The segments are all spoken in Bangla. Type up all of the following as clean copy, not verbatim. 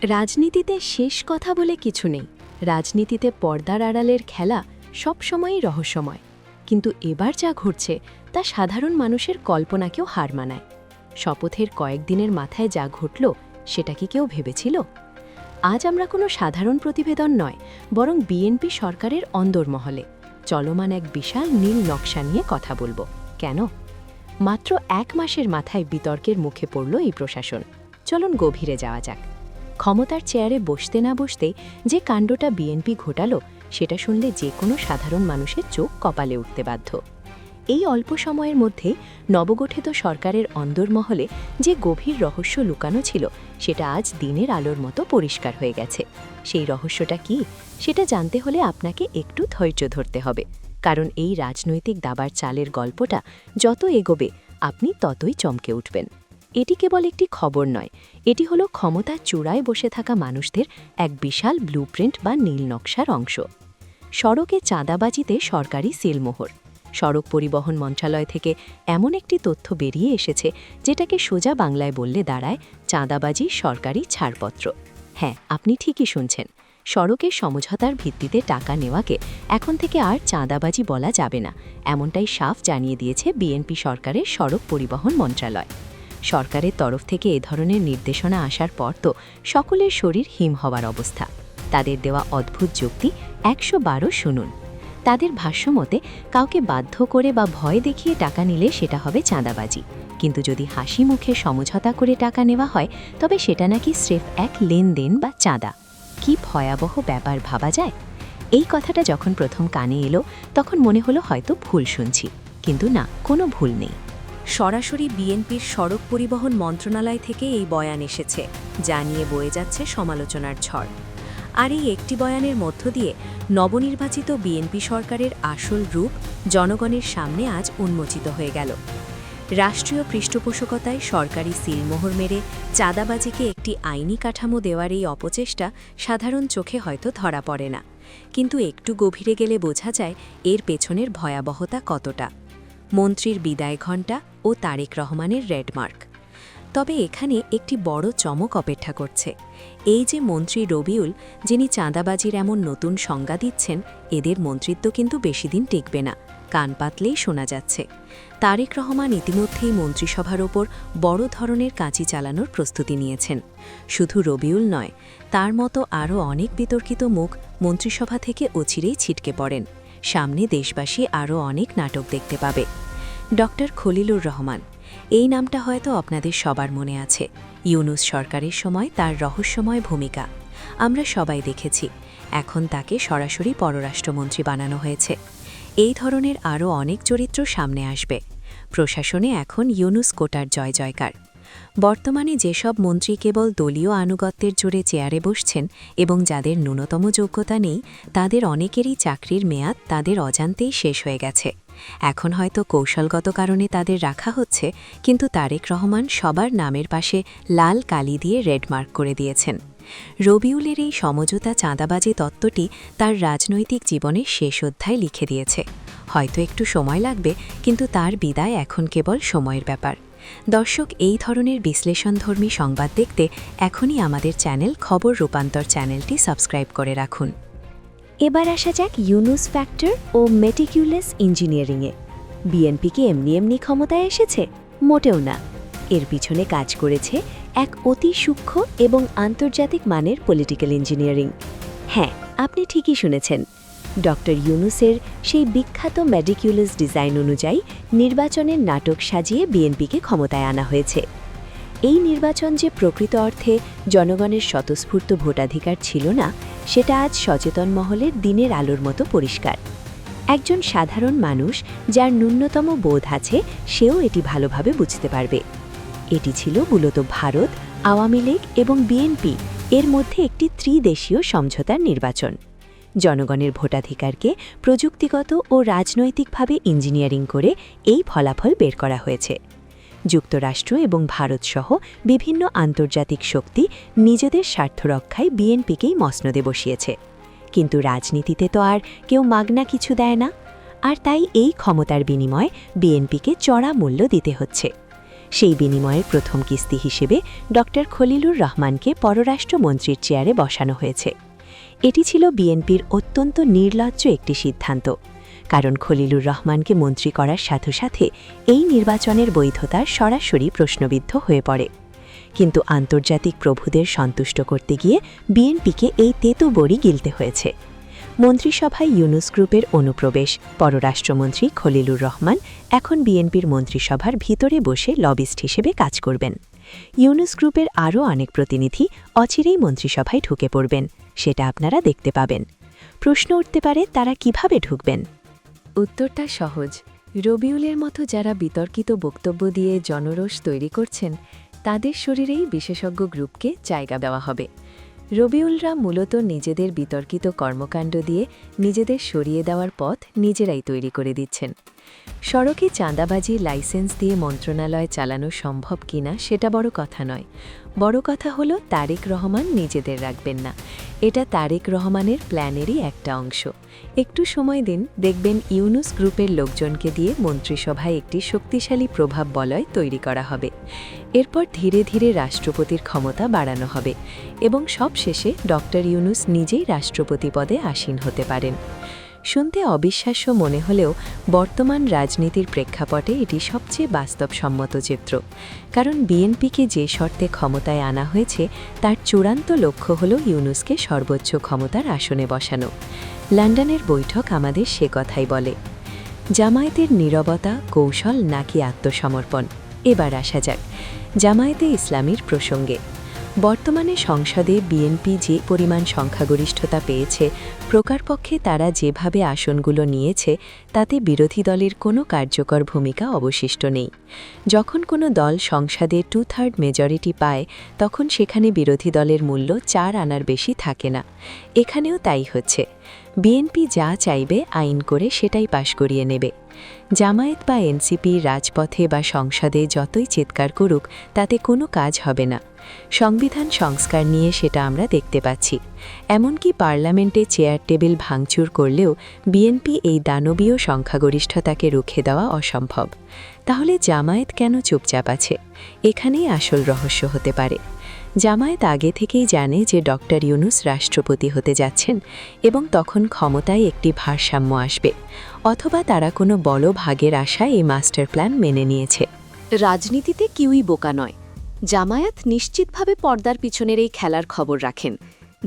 রাজনীতিতে শেষ কথা বলে কিছু নেই। রাজনীতিতে পর্দার আড়ালের খেলা সবসময়ই রহস্যময়, কিন্তু এবার যা ঘটছে তা সাধারণ মানুষের কল্পনাকেও হার মানায়। শপথের কয়েকদিনের মাথায় যা ঘটল সেটা কি কেউ ভেবেছিল? আজ আমরা কোনো সাধারণ প্রতিবেদন নয়, বরং বিএনপি সরকারের অন্দরমহলে চলমান এক বিশাল নীল নকশা নিয়ে কথা বলবো। কেন? মাত্র 1 মাসের মাথায় বিতর্কের মুখে পড়ল এই প্রশাসন। চলুন গভীরে যাওয়া যাক। ক্ষমতার চেয়ারে বসতে না বসতেই যে কাণ্ডটা বিএনপি ঘটালো, সেটা শুনলে যে কোনো সাধারণ মানুষের চোখ কপালে উঠতে বাধ্য। এই অল্প সময়ের মধ্যে নবগঠিত সরকারের অন্দরমহলে যে গভীর রহস্য লুকানো ছিল, সেটা আজ দিনের আলোর মতো পরিষ্কার হয়ে গেছে। সেই রহস্যটা কি, সেটা জানতে হলে আপনাকে একটু ধৈর্য ধরতে হবে, কারণ এই রাজনৈতিক দাবার চালের গল্পটা যত এগোবে আপনি ততই চমকে উঠবেন। এটি কেবল একটি খবর নয়, এটি হলো ক্ষমতার চূড়ায় বসে থাকা মানুষদের এক বিশাল ব্লুপ্রিন্ট বা নীল নকশার অংশ। সড়কে চাঁদাবাজিতে সরকারি সিলমোহর। সড়ক পরিবহন মন্ত্রণালয় থেকে এমন একটি তথ্য বেরিয়ে এসেছে, যেটাকে সোজা বাংলায় বললে দাঁড়ায় চাঁদাবাজি সরকারি ছাড়পত্র। হ্যাঁ, আপনি ঠিকই শুনছেন। সড়কের সমঝোতার ভিত্তিতে টাকা নেওয়াকে এখন থেকে আর চাঁদাবাজি বলা যাবে না, এমনটাই সাফ জানিয়ে দিয়েছে বিএনপি সরকারের সড়ক পরিবহন মন্ত্রণালয়। সরকারের তরফ থেকে এ ধরনের নির্দেশনা আসার পর তো সকলের শরীর হিম হওয়ার অবস্থা। তাদের দেওয়া অদ্ভুত যুক্তি 112 শুনুন। তাদের ভাষ্যমতে কাউকে বাধ্য করে বা ভয় দেখিয়ে টাকা নিলে সেটা হবে চাঁদাবাজি, কিন্তু যদি হাসি মুখে সমঝোতা করে টাকা নেওয়া হয় তবে সেটা নাকি স্রেফ এক লেনদেন বা চাঁদা। কি ভয়াবহ ব্যাপার ভাবা যায়? এই কথাটা যখন প্রথম কানে এলো তখন মনে হলো হয়তো ভুল শুনছি, কিন্তু না, কোনো ভুল নেই। সরাসরি বিএনপির সড়ক পরিবহন মন্ত্রণালয় থেকে এই বয়ান এসেছে, যা নিয়ে বয়ে যাচ্ছে সমালোচনার ঝড়। আর এই একটি বয়ানের মধ্য দিয়ে নবনির্বাচিত বিএনপি সরকারের আসল রূপ জনগণের সামনে আজ উন্মোচিত হয়ে গেল। রাষ্ট্রীয় পৃষ্ঠপোষকতায় সরকারি সিলমোহর মেরে চাঁদাবাজিকে একটি আইনি কাঠামো দেওয়ার এই অপচেষ্টা সাধারণ চোখে হয়তো ধরা পড়ে না, কিন্তু একটু গভীরে গেলে বোঝা যায় এর পেছনের ভয়াবহতা কতটা। মন্ত্রীর বিদায় ঘণ্টা ও তারেক রহমানের রেডমার্ক। তবে এখানে একটি বড় চমক অপেক্ষা করছে। এই যে মন্ত্রী রবিউল, যিনি চাঁদাবাজির এমন নতুন সংজ্ঞা দিচ্ছেন, এদের মন্ত্রিত্ব কিন্তু বেশিদিন টিকবে না, কান পাতলেই শোনা যাচ্ছে। তারেক রহমান ইতিমধ্যেই মন্ত্রিসভার ওপর বড় ধরনের কাঁচি চালানোর প্রস্তুতি নিয়েছেন। শুধু রবিউল নয়, তার মতো আরও অনেক বিতর্কিত মুখ মন্ত্রিসভা থেকে অচিরেই ছিটকে পড়েন। সামনে দেশবাসী আরও অনেক নাটক দেখতে পাবে। ডক্টর খলিলুর রহমান, এই নামটা হয়তো আপনাদের সবার মনে আছে। ইউনূস সরকারের সময় তার রহস্যময় ভূমিকা আমরা সবাই দেখেছি। এখন তাকে সরাসরি পররাষ্ট্রমন্ত্রী বানানো হয়েছে। এই ধরনের আরও অনেক চরিত্র সামনে আসবে। প্রশাসনে এখন ইউনূস কোটার জয় জয়কার। বর্তমানে যেসব মন্ত্রী কেবল দলীয় আনুগত্যের জোরে চেয়ারে বসছেন এবং যাদের ন্যূনতম যোগ্যতা নেই, তাদের অনেকেরই চাকরির মেয়াদ তাদের অজান্তেই শেষ হয়ে গেছে। এখন হয়তো কৌশলগত কারণে তাদের রাখা হচ্ছে, কিন্তু তারেক রহমান সবার নামের পাশে লাল কালি দিয়ে রেডমার্ক করে দিয়েছেন। রবিউলের এই সমঝোতা চাঁদাবাজি তত্ত্বটি তার রাজনৈতিক জীবনের শেষ অধ্যায় লিখে দিয়েছে। হয়তো একটু সময় লাগবে, কিন্তু তার বিদায় এখন কেবল সময়ের ব্যাপার। দর্শক, এই ধরনের বিশ্লেষণধর্মী সংবাদ দেখতে এখনই আমাদের চ্যানেল খবর রূপান্তর চ্যানেলটি সাবস্ক্রাইব করে রাখুন। এবার আসা যাক ইউনূস ফ্যাক্টর ও মেটিকুলাস ইঞ্জিনিয়ারিংয়ে। বিএনপি কি এমনি এমনি ক্ষমতায় এসেছে? মোটেও না। এর পিছনে কাজ করেছে এক অতি সূক্ষ্ম এবং আন্তর্জাতিক মানের পলিটিক্যাল ইঞ্জিনিয়ারিং। হ্যাঁ, আপনি ঠিকই শুনেছেন। ডক্টর ইউনূসের সেই বিখ্যাত মেটিকুলাস ডিজাইন অনুযায়ী নির্বাচনের নাটক সাজিয়ে বিএনপিকে ক্ষমতায় আনা হয়েছে। এই নির্বাচন যে প্রকৃত অর্থে জনগণের স্বতঃস্ফূর্ত ভোটাধিকার ছিল না, সেটা আজ সচেতন মহলের দিনের আলোর মতো পরিষ্কার। একজন সাধারণ মানুষ যার ন্যূনতম বোধ আছে, সেও এটি ভালোভাবে বুঝতে পারবে। এটি ছিল মূলত ভারত, আওয়ামী লীগ এবং বিএনপি এর মধ্যে একটি ত্রিদেশীয় সমঝোতার নির্বাচন। জনগণের ভোটাধিকারকে প্রযুক্তিগত ও রাজনৈতিকভাবে ইঞ্জিনিয়ারিং করে এই ফলাফল বের করা হয়েছে। যুক্তরাষ্ট্র এবং ভারতসহ বিভিন্ন আন্তর্জাতিক শক্তি নিজেদের স্বার্থ রক্ষায় বিএনপিকেই মসনদে বসিয়েছে। কিন্তু রাজনীতিতে তো আর কেউ মাগনা কিছু দেয় না, আর তাই এই ক্ষমতার বিনিময়ে বিএনপিকে চড়া মূল্য দিতে হচ্ছে। সেই বিনিময়ের প্রথম কিস্তি হিসেবে ড খলিলুর রহমানকে পররাষ্ট্রমন্ত্রীর চেয়ারে বসানো হয়েছে। এটি ছিল বিএনপির অত্যন্ত নির্লজ্জ একটি সিদ্ধান্ত, কারণ খলিলুর রহমানকে মন্ত্রী করার সাথে সাথে এই নির্বাচনের বৈধতা সরাসরি প্রশ্নবিদ্ধ হয়ে পড়ে। কিন্তু আন্তর্জাতিক প্রভুদের সন্তুষ্ট করতে গিয়ে বিএনপিকে এই তেতো বড়ি গিলতে হয়েছে। মন্ত্রিসভায় ইউনুস গ্রুপের অনুপ্রবেশ, পররাষ্ট্রমন্ত্রী খলিলুর রহমান এখন বিএনপির মন্ত্রিসভার ভিতরে বসে লবিস্ট হিসেবে কাজ করবেন। ইউনুস গ্রুপের আরও অনেক প্রতিনিধি অচিরেই মন্ত্রিসভায় ঢুকে পড়বেন, সেটা আপনারা দেখতে পাবেন। প্রশ্ন উঠতে পারে, তারা কিভাবে ঢুকবেন? উত্তরটা সহজ। রবিউলের মতো যারা বিতর্কিত বক্তব্য দিয়ে জনরোষ তৈরি করছেন, তাদের শরীরেই বিশেষজ্ঞ গ্রুপকে জায়গা দেওয়া হবে। রবিউলরা মূলত নিজেদের বিতর্কিত কর্মকাণ্ড দিয়ে নিজেদের সরিয়ে দেওয়ার পথ নিজেরাই তৈরি করে দিচ্ছেন। সড়কে চাঁদাবাজি লাইসেন্স দিয়ে মন্ত্রণালয় চালানো সম্ভব কিনা সেটা বড় কথা নয়। বড় কথা হলো তারেক রহমান নিজেদের রাখবেন না। এটা তারেক রহমানের প্ল্যানেরই একটা অংশ। একটু সময় দিন, দেখবেন ইউনুস গ্রুপের লোকজনকে দিয়ে মন্ত্রিসভায় একটি শক্তিশালী প্রভাব বলয় তৈরি করা হবে। এরপর ধীরে ধীরে রাষ্ট্রপতির ক্ষমতা বাড়ানো হবে এবং সবশেষে ডক্টর ইউনুস নিজেই রাষ্ট্রপতি পদে আসীন হতে পারেন। শুনতে অবিশ্বাস্য মনে হলেও বর্তমান রাজনীতির প্রেক্ষাপটে এটি সবচেয়ে বাস্তবসম্মত চিত্র। কারণ বিএনপিকে যে শর্তে ক্ষমতায় আনা হয়েছে তার চূড়ান্ত লক্ষ্য হল ইউনুসকে সর্বোচ্চ ক্ষমতার আসনে বসানো। লন্ডনের বৈঠক আমাদের সে কথাই বলে। জামায়াতের নীরবতা, কৌশল নাকি আত্মসমর্পণ? এবার আসা যাক জামায়াতে ইসলামীর প্রসঙ্গে। বর্তমানে সংসদে বিএনপি যে পরিমাণ সংখ্যাগরিষ্ঠতা পেয়েছে, প্রকারপক্ষে তারা যেভাবে আসনগুলো নিয়েছে তাতে বিরোধী দলের কোনো কার্যকর ভূমিকা অবশিষ্ট নেই। যখন কোনো দল সংসদে 2/3 মেজরিটি পায়, তখন সেখানে বিরোধী দলের মূল্য 4 আনার বেশি থাকে না। এখানেও তাই হচ্ছে। বিএনপি যা চাইবে আইন করে সেটাই পাশ করিয়ে নেবে। জামায়াত বা এনসিপি রাজপথে বা সংসদে যতই চিৎকার করুক, তাতে কোনো কাজ হবে না। সংবিধান সংস্কার নিয়ে সেটা আমরা দেখতে পাচ্ছি। এমনকি পার্লামেন্টে চেয়ার টেবিল ভাঙচুর করলেও বিএনপি এই দানবীয় সংখ্যাগরিষ্ঠতাকে রুখে দেওয়া অসম্ভব। তাহলে জামায়াত কেন চুপচাপ আছে? এখানেই আসল রহস্য হতে পারে। জামায়াত আগে থেকেই জানে যে ডক্টর ইউনুস রাষ্ট্রপতি হতে যাচ্ছেন এবং তখন ক্ষমতায় একটি ভারসাম্য আসবে, অথবা তারা কোনো বড় ভাগের আশায় এই মাস্টার প্ল্যান মেনে নিয়েছে। রাজনীতিতে কেউই বোকা নয়। জামায়াত নিশ্চিতভাবে পর্দার পিছনের এই খেলার খবর রাখেন,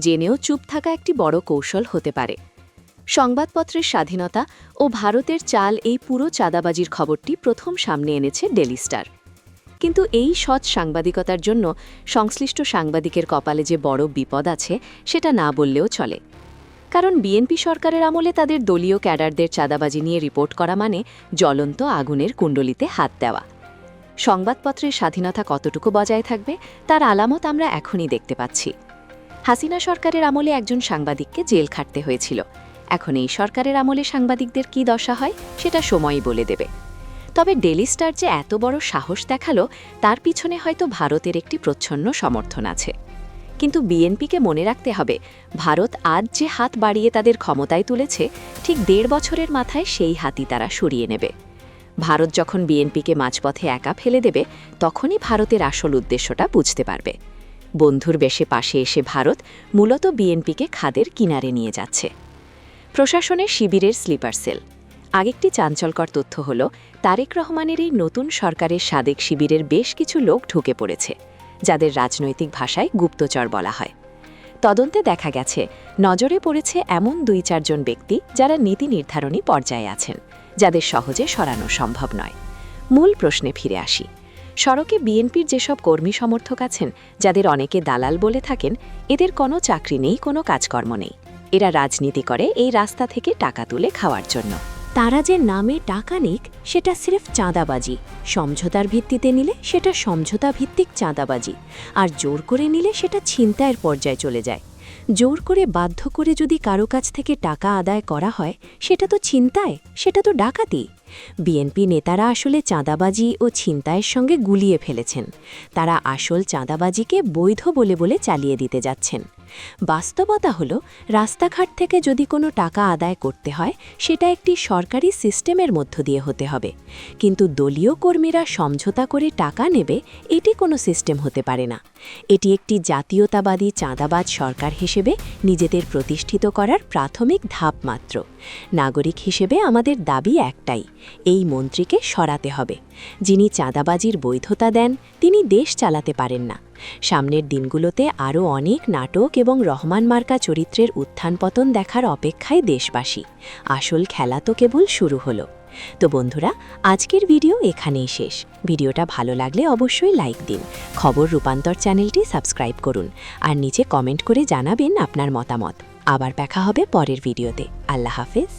জেনেও চুপ থাকা একটি বড় কৌশল হতে পারে। সংবাদপত্রের স্বাধীনতা ও ভারতের চাল এই পুরো চাঁদাবাজির খবরটি প্রথম সামনে এনেছে ডেলি স্টার। কিন্তু এই সৎ সাংবাদিকতার জন্য সংশ্লিষ্ট সাংবাদিকের কপালে যে বড় বিপদ আছে সেটা না বললেও চলে। কারণ বিএনপি সরকারের আমলে তাদের দলীয় ক্যাডারদের চাঁদাবাজি নিয়ে রিপোর্ট করা মানে জ্বলন্ত আগুনের কুণ্ডলিতে হাত দেওয়া। সংবাদপত্রের স্বাধীনতা কতটুকু বজায় থাকবে তার আলামত আমরা এখনই দেখতে পাচ্ছি। হাসিনা সরকারের আমলে একজন সাংবাদিককে জেল খাটতে হয়েছিল। এখন এই সরকারের আমলে সাংবাদিকদের কী দশা হয় সেটা সময়ই বলে দেবে। তবে ডেলি স্টার যে এত বড় সাহস দেখালো, তার পিছনে হয়তো ভারতের একটি প্রচ্ছন্ন সমর্থন আছে। কিন্তু বিএনপিকে মনে রাখতে হবে, ভারত আজ যে হাত বাড়িয়ে তাদের ক্ষমতায় তুলেছে, ঠিক 1.5 বছরের মাথায় সেই হাতই তারা সরিয়ে নেবে। ভারত যখন বিএনপিকে মাঝপথে একা ফেলে দেবে, তখনই ভারতের আসল উদ্দেশ্যটা বুঝতে পারবে। বন্ধুর বেশে পাশে এসে ভারত মূলত বিএনপিকে খাদের কিনারে নিয়ে যাচ্ছে। প্রশাসনের শিবিরের স্লিপার সেল। আরেকটি চাঞ্চল্যকর তথ্য হল, তারেক রহমানের এই নতুন সরকারের সাবেক শিবিরের বেশ কিছু লোক ঢুকে পড়েছে, যাদের রাজনৈতিক ভাষায় গুপ্তচর বলা হয়। তদন্তে দেখা গেছে নজরে পড়েছে এমন 2-4 জন ব্যক্তি যারা নীতি নির্ধারণী পর্যায়ে আছেন, যাদের সহজে সরানো সম্ভব নয়। মূল প্রশ্নে ফিরে আসি। সড়কে বিএনপির যেসব কর্মী সমর্থক আছেন, যাদের অনেকে দালাল বলে থাকেন, এদের কোনো চাকরি নেই, কোনো কাজকর্ম নেই। এরা রাজনীতি করে এই রাস্তা থেকে টাকা তুলে খাওয়ার জন্য। তারা যে নামে টাকা নিক সেটা সির্ফ চাঁদাবাজি, সমঝোতার ভিত্তিতে নিলে সেটা সমঝোতা ভিত্তিক চাঁদাবাজি, আর জোর করে নিলে সেটা ছিনতাইয়ের পর্যায়ে চলে যায়। জোর করে বাধ্য করে যদি কারো কাছ থেকে টাকা আদায় করা হয়, সেটা তো ছিনতাই, সেটা তো ডাকাতি। বিএনপি নেতারা আসলে চাঁদাবাজি ও ছিনতাইয়ের সঙ্গে গুলিয়ে ফেলেছেন। তারা আসল চাঁদাবাজিকে বৈধ বলে বলে চালিয়ে দিতে যাচ্ছেন। বাস্তবতা হলো রাস্তাঘাট থেকে যদি কোনো টাকা আদায় করতে হয় সেটা একটি সরকারি সিস্টেমের মধ্য দিয়ে হতে হবে, কিন্তু দলীয় কর্মীরা সমঝোতা করে টাকা নেবে এটি কোনো সিস্টেম হতে পারে না। এটি একটি জাতীয়তাবাদী চাঁদাবাজ সরকার হিসেবে নিজেদের প্রতিষ্ঠিত করার প্রাথমিক ধাপ মাত্র। নাগরিক হিসেবে আমাদের দাবি একটাই, এই মন্ত্রীকে সরাতে হবে। যিনি চাঁদাবাজির বৈধতা দেন তিনি দেশ চালাতে পারেন না। সামনের দিনগুলোতে আরও অনেক নাটক এবং রহমান মার্কা চরিত্রের উত্থান পতন দেখার অপেক্ষায় দেশবাসী। আসল খেলা তো কেবল শুরু হলো। তো বন্ধুরা, আজকের ভিডিও এখানেই শেষ। ভিডিওটা ভালো লাগলে অবশ্যই লাইক দিন, খবর রূপান্তর চ্যানেলটি সাবস্ক্রাইব করুন, আর নিচে কমেন্ট করে জানাবেন আপনার মতামত। আবার দেখা হবে পরের ভিডিওতে। আল্লাহ হাফেজ।